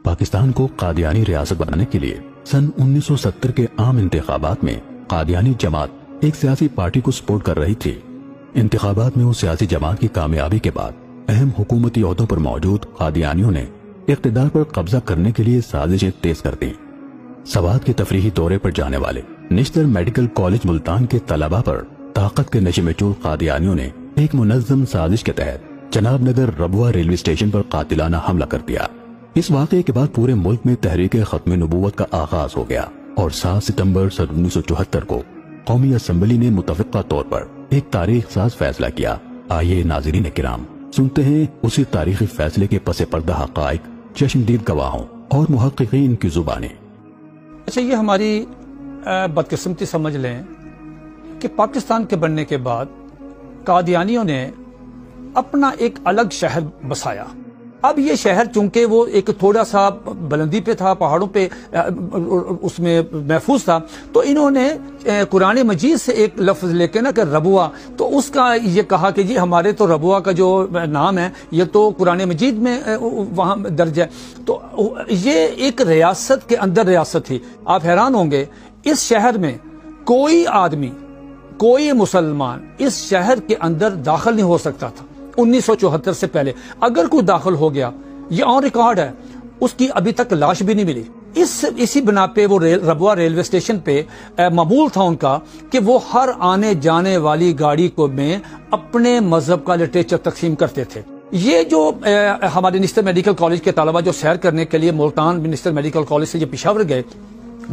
پاکستان کو قادیانی ریاست بنانے کے لیے سن 1970 کے عام انتخابات میں قادیانی جماعت ایک سیاسی پارٹی کو سپورٹ کر رہی تھی۔ انتخابات میں اس سیاسی جماعت کی کامیابی کے بعد اہم حکومتی عہدوں پر موجود قادیانیوں نے اقتدار پر قبضہ کرنے کے لیے سازشیں تیز کر دیں۔ سوات کے تفریحی دورے پر جانے والے نشتر میڈیکل کالج ملتان کے طلباء پر طاقت کے نشے میں چور قادیانیوں نے ایک منظم سازش کے تحت جناب نگر ربوہ ریلوے اسٹیشن پر قاتلانہ حملہ کر دیا۔ اس واقعے کے بعد پورے ملک میں تحریک ختم نبوت کا آغاز ہو گیا اور 7 ستمبر سن 1974 کو قومی اسمبلی نے متفقہ طور پر ایک تاریخ ساز فیصلہ کیا۔ آئیے ناظرین کرام سنتے ہیں اسی تاریخی فیصلے کے پس پردہ حقائق چشمدید گواہوں اور محققین کی زبانیں۔ اچھا، یہ ہماری بدقسمتی سمجھ لیں کہ پاکستان کے بننے کے بعد قادیانیوں نے اپنا ایک الگ شہر بسایا۔ اب یہ شہر چونکہ وہ ایک تھوڑا سا بلندی پہ تھا، پہاڑوں پہ اس میں محفوظ تھا، تو انہوں نے قرآن مجید سے ایک لفظ لے کے نا کہ ربوہ، تو اس کا یہ کہا کہ جی ہمارے تو ربوہ کا جو نام ہے یہ تو قرآن مجید میں وہاں درج ہے۔ تو یہ ایک ریاست کے اندر ریاست تھی۔ آپ حیران ہوں گے اس شہر میں کوئی آدمی، کوئی مسلمان اس شہر کے اندر داخل نہیں ہو سکتا تھا 1974 سے پہلے۔ اگر کوئی داخل ہو گیا، یہ آن ریکارڈ ہے، اس کی ابھی تک لاش بھی نہیں ملی۔ اسی بنا پہ وہ ربوہ ریلوے اسٹیشن پہ معمول تھا ان کا کہ وہ ہر آنے جانے والی گاڑی کو میں اپنے مذہب کا لٹریچر تقسیم کرتے تھے۔ یہ جو ہمارے نشتر میڈیکل کالج کے طلبہ جو سیر کرنے کے لیے ملتان نشتر میڈیکل کالج سے یہ پشاور گئے،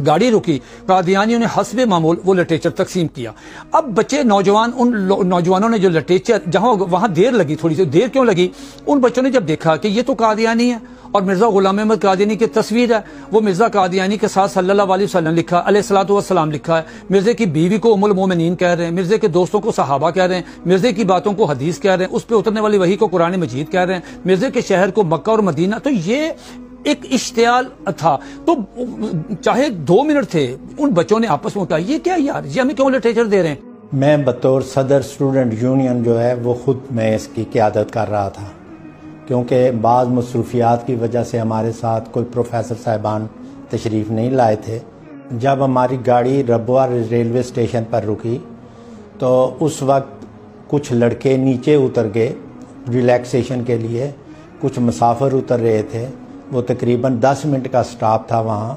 گاڑی رکی، قادیانیوں نے حسب معمول وہ لٹریچر تقسیم کیا۔ اب بچے نوجوان، ان نوجوانوں نے جو لٹریچر جہاں وہاں دیر لگی، تھوڑی سی دیر کیوں لگی، ان بچوں نے جب دیکھا کہ یہ تو قادیانی ہے اور مرزا غلام احمد قادیانی کی تصویر ہے، وہ مرزا قادیانی کے ساتھ صلی اللہ علیہ وسلم لکھا، علیہ الصلوۃ والسلام لکھا ہے، مرزے کی بیوی کو ام المومنین کہہ رہے ہیں، مرزے کے دوستوں کو صحابہ کہہ رہے ہیں، مرزے کی باتوں کو حدیث کہہ رہے ہیں، اس پہ اترنے والی وحی کو قرآن مجید کہہ رہے ہیں، مرزے کے شہر کو مکہ اور مدینہ۔ تو یہ ایک اشتعال تھا۔ تو چاہے 2 منٹ تھے، ان بچوں نے آپس میں کہا یہ کیا یار، یہ ہمیں کیوں لٹریچر دے رہے ہیں۔ میں بطور صدر اسٹوڈنٹ یونین جو ہے وہ خود میں اس کی قیادت کر رہا تھا، کیونکہ بعض مصروفیات کی وجہ سے ہمارے ساتھ کوئی پروفیسر صاحبان تشریف نہیں لائے تھے۔ جب ہماری گاڑی ربوہ ریلوے اسٹیشن پر رکی تو اس وقت کچھ لڑکے نیچے اتر گئے ریلیکسیشن کے لیے، کچھ مسافر اتر رہے تھے، وہ تقریباً 10 منٹ کا سٹاپ تھا وہاں۔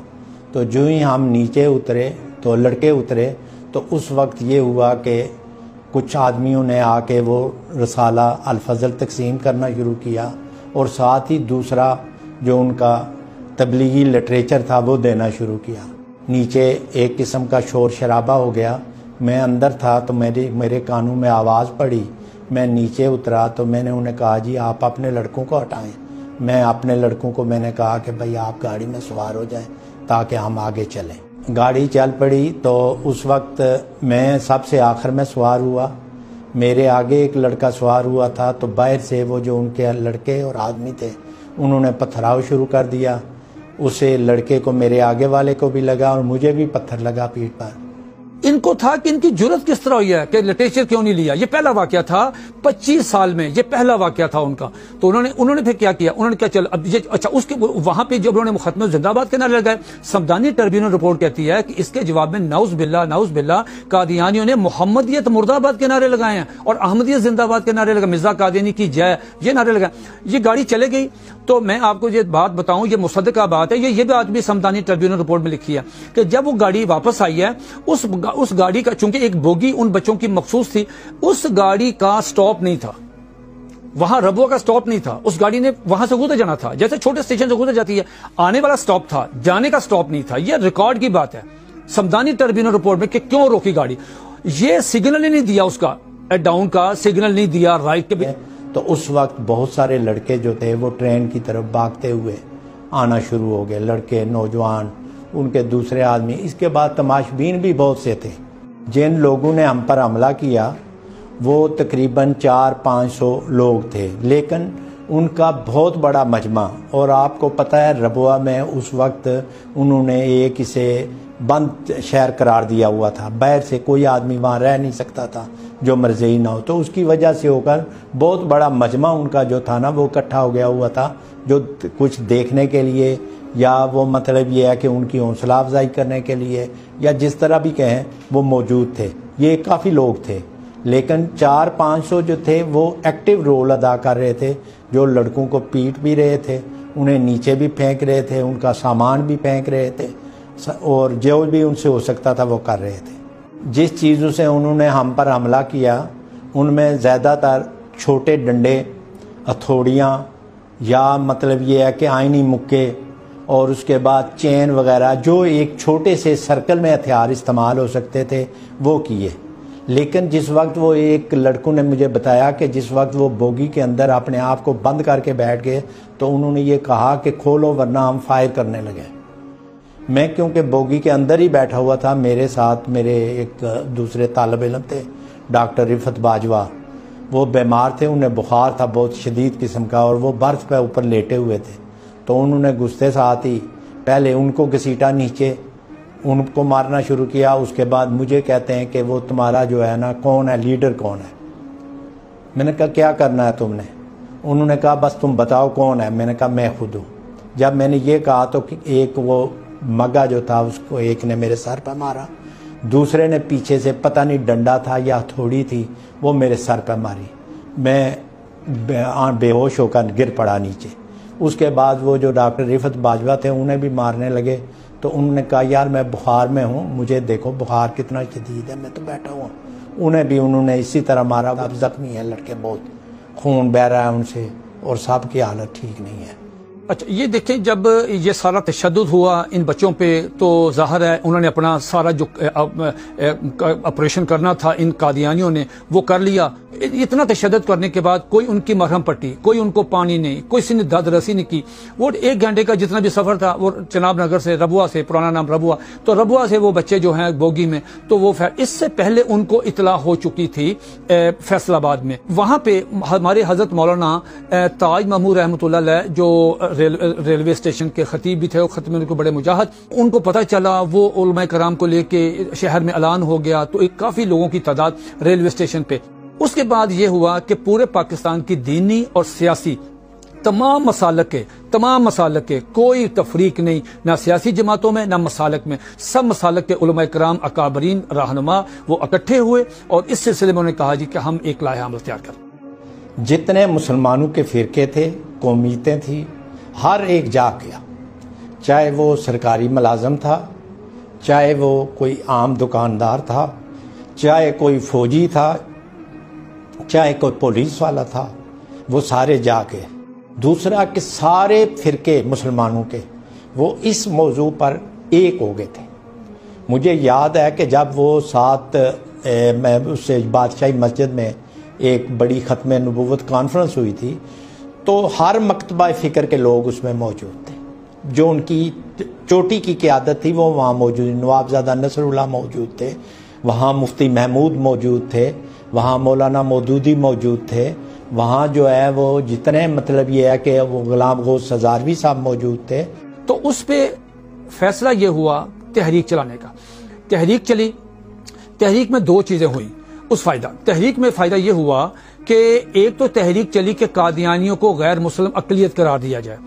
تو جو ہی ہم نیچے اترے تو لڑکے اترے تو اس وقت یہ ہوا کہ کچھ آدمیوں نے آ کے وہ رسالہ الفضل تقسیم کرنا شروع کیا، اور ساتھ ہی دوسرا جو ان کا تبلیغی لٹریچر تھا وہ دینا شروع کیا۔ نیچے ایک قسم کا شور شرابہ ہو گیا۔ میں اندر تھا تو میرے کانوں میں آواز پڑی، میں نیچے اترا تو میں نے انہیں کہا جی آپ اپنے لڑکوں کو ہٹائیں۔ میں اپنے لڑکوں کو میں نے کہا کہ بھائی آپ گاڑی میں سوار ہو جائیں تاکہ ہم آگے چلیں۔ گاڑی چل پڑی تو اس وقت میں سب سے آخر میں سوار ہوا، میرے آگے ایک لڑکا سوار ہوا تھا، تو باہر سے وہ جو ان کے لڑکے اور آدمی تھے انہوں نے پتھراؤ شروع کر دیا۔ اسے لڑکے کو، میرے آگے والے کو بھی لگا اور مجھے بھی پتھر لگا پیٹھ پر۔ ان کو تھا کہ ان کی جرت کس طرح ہوئی ہے کہ لٹریچر کیوں نہیں لیا۔ یہ پہلا واقعہ تھا 25 سال میں، یہ پہلا واقعہ تھا ان کا۔ تو انہوں نے پھر کیا کیا، انہوں نے کیا چل اب یہ اچھا اس کے وہاں پہ جب انہوں نے ختم زندہ باد کے نعرے لگائے، سمدانی ٹربیونل رپورٹ کہتی ہے کہ اس کے جواب میں نعوذ باللہ قادیانیوں نے محمدیت مرد آباد کے نعرے لگائے ہیں اور احمدیت زندہ باد کے نعرے لگائے، مرزا قادیانی کی جے، یہ نعرے لگائے۔ یہ گاڑی چلے گئی تو میں آپ کو یہ بات بتاؤں، یہ مصدقہ بات ہے، یہ بات بھی سمدانی ٹربیونل رپورٹ میں لکھی ہے کہ جب وہ گاڑی واپس آئی ہے، اس گاڑی کا چونکہ ایک بوگی ان بچوں کی مخصوص تھی، اس گاڑی کا سٹاپ نہیں تھا، وہاں ربوہ کا سٹاپ نہیں تھا، اس گاڑی نے وہاں سے گزر جانا تھا، جیسے چھوٹے اسٹیشن سے گزر جاتی ہے، آنے والا سٹاپ تھا، جانے کا سٹاپ نہیں تھا۔ یہ ریکارڈ کی بات ہے سمدانی ٹربیونل رپورٹ میں کہ کیوں روکی گاڑی، یہ سگنل ہی نہیں دیا، اس کا ڈاؤن کا سگنل نہیں دیا، رائٹ کے بھی۔ تو اس وقت بہت سارے لڑکے جو تھے وہ ٹرین کی طرف بھاگتے ہوئے آنا شروع ہو گئے، لڑکے، نوجوان، ان کے دوسرے آدمی۔ اس کے بعد تماشبین بھی بہت سے تھے۔ جن لوگوں نے ہم پر حملہ کیا وہ تقریباً 400-500 لوگ تھے، لیکن ان کا بہت بڑا مجمع، اور آپ کو پتہ ہے ربوہ میں اس وقت انہوں نے ایک اسے بند شہر قرار دیا ہوا تھا، باہر سے کوئی آدمی وہاں رہ نہیں سکتا تھا جو مرضی نہ ہو، تو اس کی وجہ سے ہو کر بہت بڑا مجمع ان کا جو تھا نا وہ اکٹھا ہو گیا ہوا تھا، جو کچھ دیکھنے کے لیے، یا وہ مطلب یہ ہے کہ ان کی حوصلہ افزائی کرنے کے لیے یا جس طرح بھی کہیں وہ موجود تھے. یہ کافی لوگ تھے لیکن 400-500 جو تھے وہ ایکٹیو رول ادا کر رہے تھے, جو لڑکوں کو پیٹ بھی رہے تھے, انہیں نیچے بھی پھینک رہے تھے, ان کا سامان بھی پھینک رہے تھے, اور جو بھی ان سے ہو سکتا تھا وہ کر رہے تھے. جس چیزوں سے انہوں نے ہم پر حملہ کیا ان میں زیادہ تر چھوٹے ڈنڈے, ہتھوڑیاں, یا مطلب یہ ہے کہ آئینی مکے, اور اس کے بعد چین وغیرہ جو ایک چھوٹے سے سرکل میں ہتھیار استعمال ہو سکتے تھے وہ کیے. لیکن جس وقت وہ ایک لڑکوں نے مجھے بتایا کہ جس وقت وہ بوگی کے اندر اپنے آپ کو بند کر کے بیٹھ گئے تو انہوں نے یہ کہا کہ کھولو ورنہ ہم فائر کرنے لگے. میں کیونکہ بوگی کے اندر ہی بیٹھا ہوا تھا, میرے ساتھ میرے ایک دوسرے طالب علم تھے ڈاکٹر رفت باجوہ, وہ بیمار تھے, انہیں بخار تھا بہت شدید قسم کا, اور وہ برف پہ اوپر لیٹے ہوئے تھے. تو انہوں نے گھستے ساتھ ہی پہلے ان کو گھسیٹا نیچے, ان کو مارنا شروع کیا. اس کے بعد مجھے کہتے ہیں کہ وہ تمہارا جو ہے نا کون ہے, لیڈر کون ہے. میں نے کہا کیا کرنا ہے تم نے؟ انہوں نے کہا بس تم بتاؤ کون ہے. میں نے کہا میں خود ہوں. جب میں نے یہ کہا تو ایک وہ مگا جو تھا اس کو ایک نے میرے سر پہ مارا, دوسرے نے پیچھے سے پتہ نہیں ڈنڈا تھا یا ہتھوڑی تھی وہ میرے سر پہ ماری. میں بے ہوش ہو کر گر پڑا نیچے. اس کے بعد وہ جو ڈاکٹر رفت باجوہ تھے انہیں بھی مارنے لگے. تو انہوں نے کہا یار میں بخار میں ہوں, مجھے دیکھو بخار کتنا شدید ہے, میں تو بیٹھا ہوا. انہوں نے اسی طرح مارا. اب زخمی ہیں لڑکے, بہت خون بہ رہا ہے ان سے, اور سب کی حالت ٹھیک نہیں ہے. اچھا یہ دیکھیں, جب یہ سارا تشدد ہوا ان بچوں پہ تو ظاہر ہے انہوں نے اپنا سارا جو آپریشن کرنا تھا ان قادیانیوں نے وہ کر لیا. اتنا تشدد کرنے کے بعد کوئی ان کی مرہم پٹی, کوئی ان کو پانی نہیں, کوئی سی نے داد رسی نہیں کی. وہ 1 گھنٹے کا جتنا بھی سفر تھا وہ چناب نگر سے ربوہ سے, پرانا نام ربوہ, تو ربوہ سے وہ بچے جو ہیں بوگی میں, تو وہ اس سے پہلے ان کو اطلاع ہو چکی تھی فیصل آباد میں. وہاں پہ ہمارے حضرت مولانا تاج محمود رحمۃ اللہ علیہ جو ریلوے اسٹیشن کے خطیب بھی تھے, وہ خطیب ان کو بڑے مجاہد, ان کو پتہ چلا, وہ علماء کرام کو لے کے شہر میں اعلان ہو گیا, تو ایک کافی لوگوں کی تعداد ریلوے اسٹیشن پہ. اس کے بعد یہ ہوا کہ پورے پاکستان کی دینی اور سیاسی تمام مسالک کے کوئی تفریق نہیں, نہ سیاسی جماعتوں میں نہ مسالک میں, سب مسالک کے علماء کرام اکابرین رہنما وہ اکٹھے ہوئے, اور اس سلسلے میں انہوں نے کہا جی کہ ہم ایک لائحہ عمل تیار کریں. جتنے مسلمانوں کے فرقے تھے, قومیتیں تھیں, ہر ایک جا گیا, چاہے وہ سرکاری ملازم تھا, چاہے وہ کوئی عام دکاندار تھا, چاہے کوئی فوجی تھا, چاہے کوئی پولیس والا تھا, وہ سارے جا کے. دوسرا کہ سارے فرقے مسلمانوں کے وہ اس موضوع پر ایک ہو گئے تھے. مجھے یاد ہے کہ جب وہ میں اس سے بادشاہی مسجد میں ایک بڑی ختم نبوت کانفرنس ہوئی تھی, تو ہر مکتبہ فکر کے لوگ اس میں موجود تھے. جو ان کی چوٹی کی قیادت تھی وہ وہاں موجود, نوابزادہ نصر اللہ موجود تھے, وہاں مفتی محمود موجود تھے, وہاں مولانا مودودی موجود تھے, وہاں جو ہے وہ جتنے مطلب یہ ہے کہ وہ غلام غوث ہزاروی صاحب موجود تھے. تو اس پہ فیصلہ یہ ہوا تحریک چلانے کا. تحریک چلی, تحریک میں 2 چیزیں ہوئیں. تحریک میں فائدہ یہ ہوا کہ ایک تو تحریک چلی کہ قادیانیوں کو غیر مسلم اقلیت قرار دیا جائے.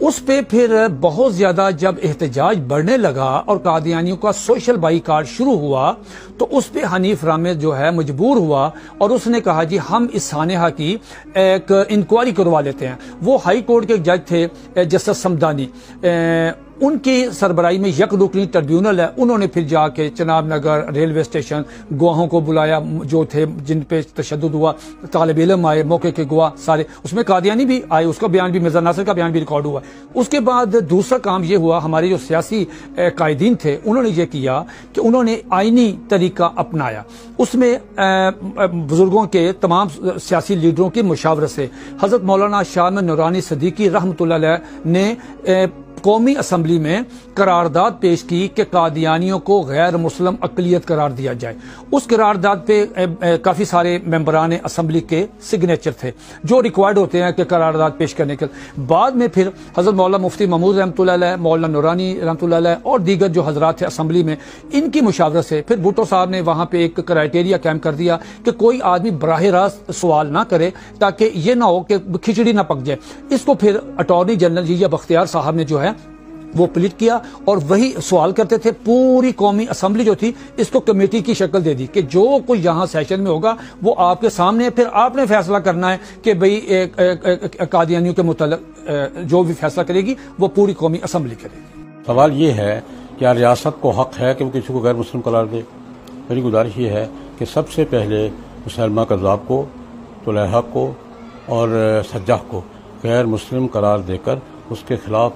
اس پہ پھر بہت زیادہ جب احتجاج بڑھنے لگا اور قادیانیوں کا سوشل بائیکاٹ شروع ہوا, تو اس پہ حنیف رامز جو ہے مجبور ہوا, اور اس نے کہا جی ہم اس سانحہ کی ایک انکوائری کروا لیتے ہیں. وہ ہائی کورٹ کے جج تھے جسٹس سمدانی, ان کی سربراہی میں یک رکنی ٹریبیونل ہے. انہوں نے پھر جا کے چناب نگر ریلوے اسٹیشن گواہوں کو بلایا جو تھے جن پہ تشدد ہوا, طالب علم آئے, موقع کے گواہ سارے, اس میں قادیانی بھی آئے, اس کا بیان بھی, مرزا ناصر کا بیان بھی ریکارڈ ہوا. اس کے بعد دوسرا کام یہ ہوا, ہمارے جو سیاسی قائدین تھے انہوں نے یہ کیا کہ انہوں نے آئینی طریقہ اپنایا. اس میں بزرگوں کے تمام سیاسی لیڈروں کی مشاورت سے حضرت مولانا شاہ احمد نورانی صدیقی رحمۃ اللہ علیہ نے قومی اسمبلی میں قرارداد پیش کی کہ قادیانیوں کو غیر مسلم اقلیت قرار دیا جائے. اس قرارداد پہ کافی سارے ممبران اسمبلی کے سگنیچر تھے جو ریکوائرڈ ہوتے ہیں کہ قرارداد پیش کرنے کے. بعد میں پھر حضرت مولانا مفتی محمود رحمۃ اللہ علیہ, مولانا نورانی رحمۃ اللہ علیہ اور دیگر جو حضرات تھے اسمبلی میں, ان کی مشاورت سے پھر بھٹو صاحب نے وہاں پہ ایک کرائیٹیریا قائم کر دیا کہ کوئی آدمی براہ راست سوال نہ کرے تاکہ یہ نہ ہو کہ کھچڑی نہ پک جائے. اس کو پھر اٹارنی جنرل جی یا بختیار صاحب نے جو ہے وہ پلیٹ کیا اور وہی سوال کرتے تھے. پوری قومی اسمبلی جو تھی اس کو کمیٹی کی شکل دے دی کہ جو کچھ یہاں سیشن میں ہوگا وہ آپ کے سامنے, پھر آپ نے فیصلہ کرنا ہے کہ بھئی قادیانیوں کے متعلق جو بھی فیصلہ کرے گی وہ پوری قومی اسمبلی کرے گی. سوال یہ ہے کہ ریاست کو حق ہے کہ وہ کسی کو غیر مسلم قرار دے؟ میری گزارش یہ ہے کہ سب سے پہلے مسلمہ کذاب کو, طلحہ کو اور سجاح کو غیر مسلم قرار دے کر اس کے خلاف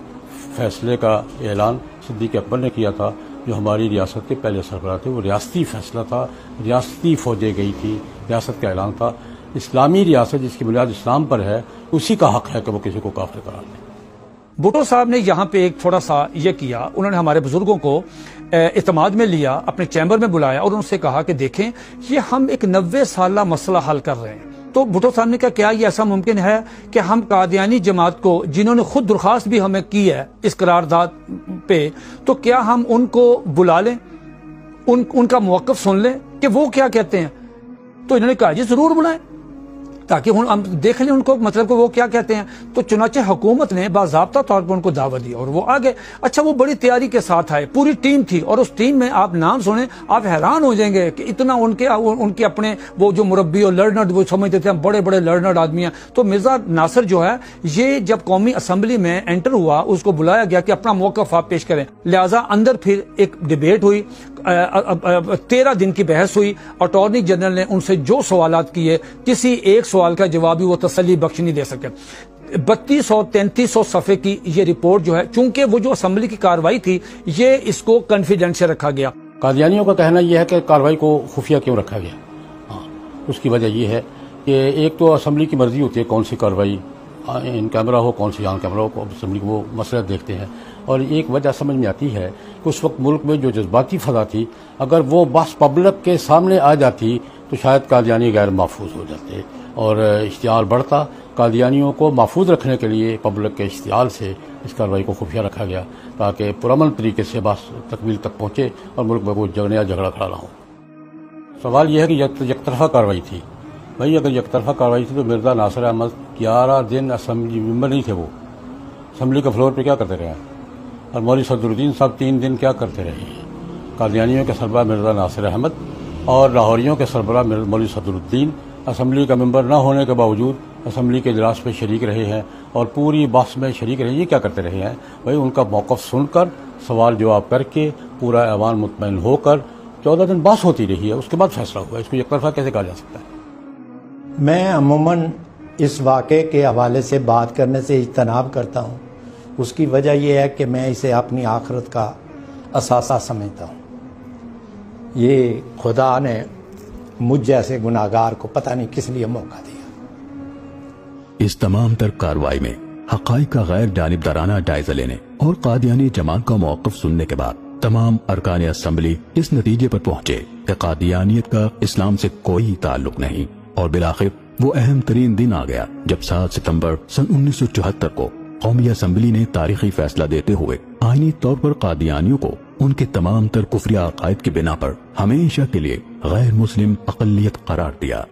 فیصلے کا اعلان صدیق اکبر نے کیا تھا, جو ہماری ریاست کے پہلے سربراہ تھے. وہ ریاستی فیصلہ تھا, ریاستی فوجیں گئی تھی, ریاست کا اعلان تھا. اسلامی ریاست جس کی بنیاد اسلام پر ہے اسی کا حق ہے کہ وہ کسی کو کافر قرار دے. بھٹو صاحب نے یہاں پہ ایک تھوڑا سا یہ کیا, انہوں نے ہمارے بزرگوں کو اعتماد میں لیا, اپنے چیمبر میں بلایا اور ان سے کہا کہ دیکھیں یہ ہم ایک 90 سالہ مسئلہ حل کر رہے ہیں. تو بھٹو صاحب نے کہا کیا یہ ایسا ممکن ہے کہ ہم قادیانی جماعت کو, جنہوں نے خود درخواست بھی ہمیں کی ہے اس قرارداد پہ, تو کیا ہم ان کو بلا لیں, ان کا موقف سن لیں کہ وہ کیا کہتے ہیں؟ تو انہوں نے کہا جی ضرور بلائیں تاکہ ہم دیکھ لیں ان کو, مطلب کہ وہ کیا کہتے ہیں. تو چنانچہ حکومت نے باضابطہ طور پر ان کو دعوت دی اور وہ آگے. اچھا وہ بڑی تیاری کے ساتھ آئے, پوری ٹیم تھی, اور اس ٹیم میں آپ نام سنیں آپ حیران ہو جائیں گے کہ اتنا ان کے اپنے وہ جو مربی اور لرنرڈ وہ سمجھتے تھے ہم بڑے بڑے لرنرڈ آدمی ہیں. تو مرزا ناصر جو ہے یہ جب قومی اسمبلی میں انٹر ہوا اس کو بلایا گیا کہ اپنا موقف آپ پیش کریں, لہٰذا اندر پھر ایک ڈیبیٹ ہوئی, 13 دن کی بحث ہوئی. اٹارنی جنرل نے ان سے جو سوالات کیے کسی ایک سوال کا جواب بھی وہ تسلی بخش نہیں دے سکے. 3200-3300 صفحے کی یہ رپورٹ جو ہے, چونکہ وہ جو اسمبلی کی کاروائی تھی یہ اس کو کنفیڈینشیل رکھا گیا. قادیانیوں کا کہنا یہ ہے کہ کاروائی کو خفیہ کیوں رکھا گیا. اس کی وجہ یہ ہے کہ ایک تو اسمبلی کی مرضی ہوتی ہے کون سی کاروائی ان کیمرہ ہو کون سی آن کیمرہ ہو, اسمبلی کو وہ مسئلہ دیکھتے ہیں. اور ایک وجہ سمجھ میں آتی ہے کہ اس وقت ملک میں جو جذباتی فضا تھی اگر وہ بس پبلک کے سامنے آ جاتی تو شاید قادیانی غیر محفوظ ہو جاتے اور اشتعال بڑھتا. قادیانیوں کو محفوظ رکھنے کے لیے پبلک کے اشتعال سے اس کارروائی کو خفیہ رکھا گیا تاکہ پرامن طریقے سے بس تکمیل تک پہنچے اور ملک میں کوئی نیا جھگڑا کھڑا نہ ہو. سوال یہ ہے کہ یک طرفہ کارروائی تھی. بھائی اگر یک طرفہ کارروائی تھی تو مرزا ناصر احمد 11 دن اسمبلی ممبر نہیں تھے, وہ اسمبلی کے فلور پہ کیا کرتے رہے, اور مولوی صدر الدین صاحب 3 دن کیا کرتے رہے. قادیانیوں کے سربراہ مرزا ناصر احمد اور لاہوریوں کے سربراہ مولوی صدر الدین اسمبلی کا ممبر نہ ہونے کے باوجود اسمبلی کے اجلاس میں شریک رہے ہیں اور پوری بحث میں شریک رہے. یہ کیا کرتے رہے ہیں بھائی, ان کا موقف سن کر سوال جواب کر کے پورا ایوان مطمئن ہو کر 14 دن بحث ہوتی رہی ہے, اس کے بعد فیصلہ ہوا. اس کو یک طرفہ کیسے کہا جا سکتا ہے؟ میں عموماً اس واقعے کے حوالے سے بات کرنے سے اجتناب کرتا ہوں. اس کی وجہ یہ ہے کہ میں اسے اپنی آخرت کا اثاثہ سمجھتا ہوں. یہ خدا نے مجھ جیسے گناہگار کو پتہ نہیں کس لیے موقع دیا. اس تمام تر کارروائی میں حقائق کا غیر جانبدارانہ جائزہ لینے اور قادیانی جماعت کا موقف سننے کے بعد تمام ارکان اسمبلی اس نتیجے پر پہنچے کہ قادیانیت کا اسلام سے کوئی تعلق نہیں. اور بالآخر وہ اہم ترین دن آ گیا جب 7 ستمبر سن 1974 کو قومی اسمبلی نے تاریخی فیصلہ دیتے ہوئے آئینی طور پر قادیانیوں کو ان کے تمام تر کفری عقائد کی بنا پر ہمیشہ کے لیے غیر مسلم اقلیت قرار دیا.